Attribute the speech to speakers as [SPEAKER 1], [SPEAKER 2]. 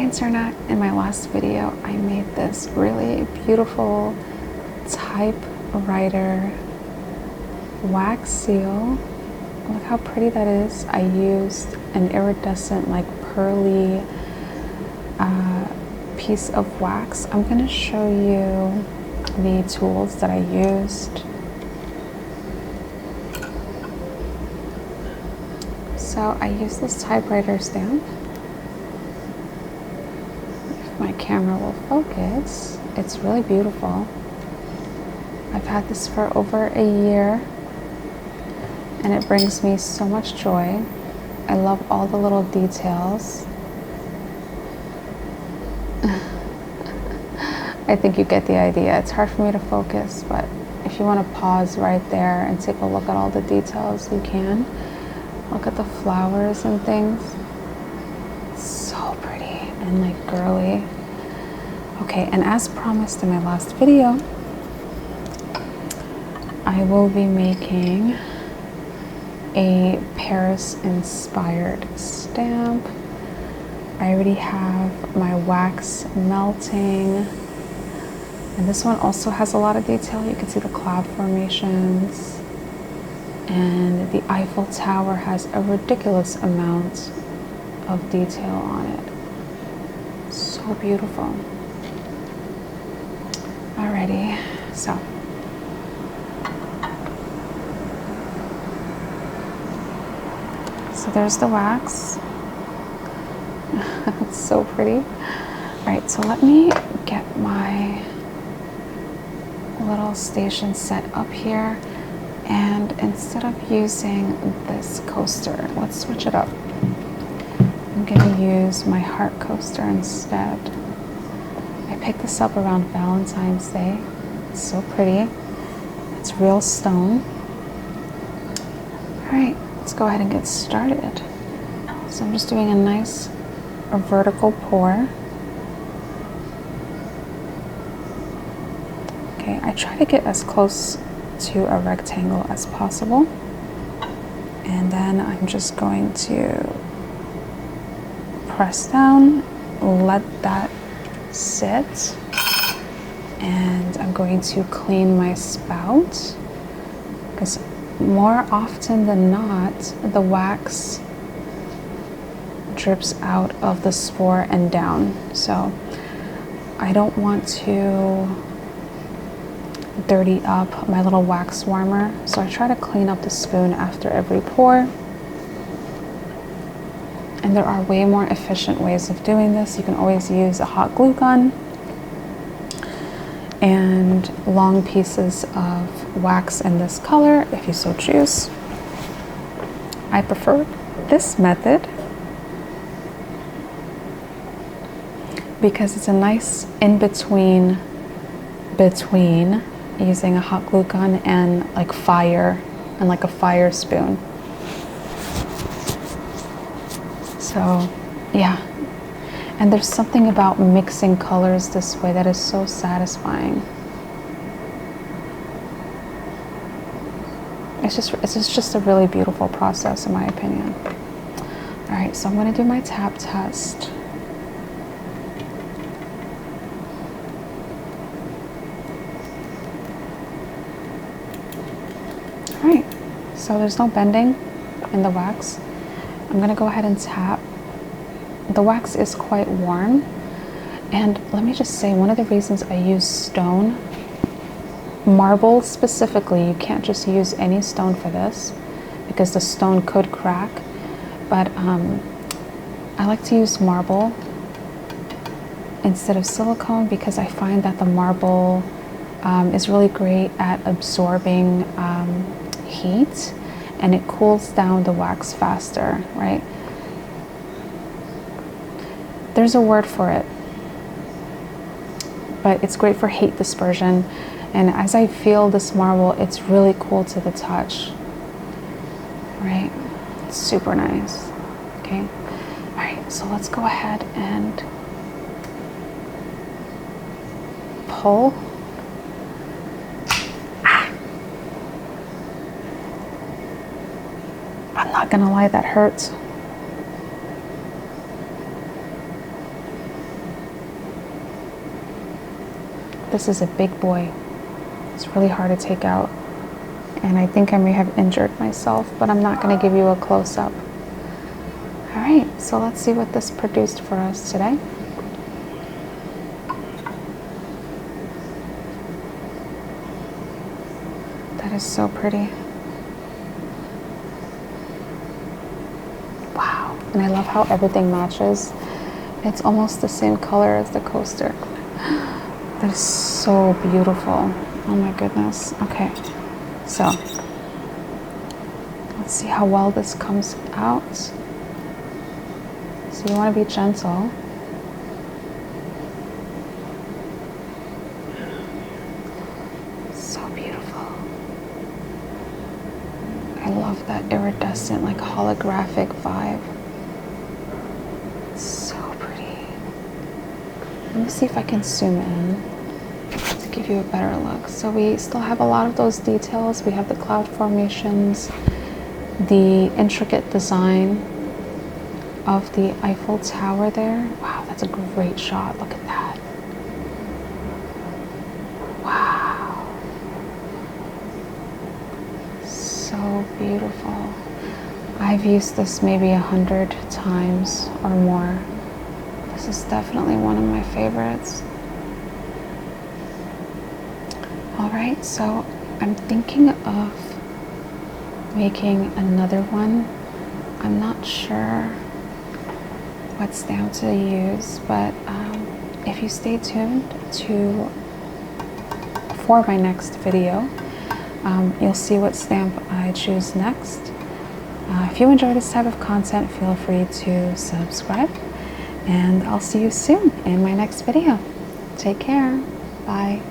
[SPEAKER 1] internet, in my last video, I made this really beautiful typewriter wax seal. Look how pretty that is. I used an iridescent, like pearly piece of wax. I'm going to show you the tools that I used. So I used this typewriter stamp. If my camera will focus, it's really beautiful. I've had this for over a year and it brings me so much joy. I love all the little details. I think you get the idea. It's hard for me to focus, but if you want to pause right there and take a look at all the details, you can. Look at the flowers and things. So pretty and like girly. Okay, and as promised in my last video, I will be making a Paris-inspired stamp. I already have my wax melting. And this one also has a lot of detail. You can see the cloud formations. And the Eiffel Tower has a ridiculous amount of detail on it. So beautiful. Alrighty, so. So there's the wax. It's so pretty. Alright, so let me get my little station set up here. And instead of using this coaster, let's switch it up. I'm gonna use my heart coaster instead. I picked this up around Valentine's Day. It's so pretty. It's real stone. All right, let's go ahead and get started. So I'm just doing a nice vertical pour. Okay, I try to get as close to a rectangle as possible, and then I'm just going to press down, let that sit, and I'm going to clean my spout because more often than not the wax drips out of the spore and down, so I don't want to dirty up my little wax warmer, so I try to clean up the spoon after every pour. And there are way more efficient ways of doing this. You can always use a hot glue gun and long pieces of wax in this color if you so choose. I prefer this method because it's a nice in-between between using a hot glue gun and like fire and like a fire spoon. So yeah, and there's something about mixing colors this way that is so satisfying. It's just a really beautiful process in my opinion. All right, so I'm going to do my tap test. Alright, so there's no bending in the wax. I'm going to go ahead and tap. The wax is quite warm, and let me just say, one of the reasons I use stone, marble specifically, you can't just use any stone for this because the stone could crack, but I like to use marble instead of silicone because I find that the marble is really great at absorbing heat, and it cools down the wax faster, right? There's a word for it, but it's great for heat dispersion. And as I feel this marble, it's really cool to the touch, right? It's super nice. Okay, all right, so let's go ahead and pull. I'm not gonna lie, that hurts. this is a big boy. It's really hard to take out. And I think I may have injured myself, but I'm not going to give you a close-up. All right, so let's see what this produced for us today. That is so pretty. Wow, and I love how everything matches. It's almost the same color as the coaster. That is so beautiful. Oh my goodness. Okay, so let's see how well this comes out. So you want to be gentle. So beautiful. I love that iridescent, like holographic vibe. It's so pretty. Let me see if I can zoom in to give you a better look. So we still have a lot of those details. We have the cloud formations, the intricate design of the Eiffel Tower there. Wow, that's a great shot. Look at that. Wow. So beautiful. I've used this maybe 100 times or more. This is definitely one of my favorites. All right, so I'm thinking of making another one. I'm not sure what stamp to use, but if you stay tuned for my next video, you'll see what stamp I choose next. If you enjoy this type of content, feel free to subscribe, and I'll see you soon in my next video. Take care. Bye.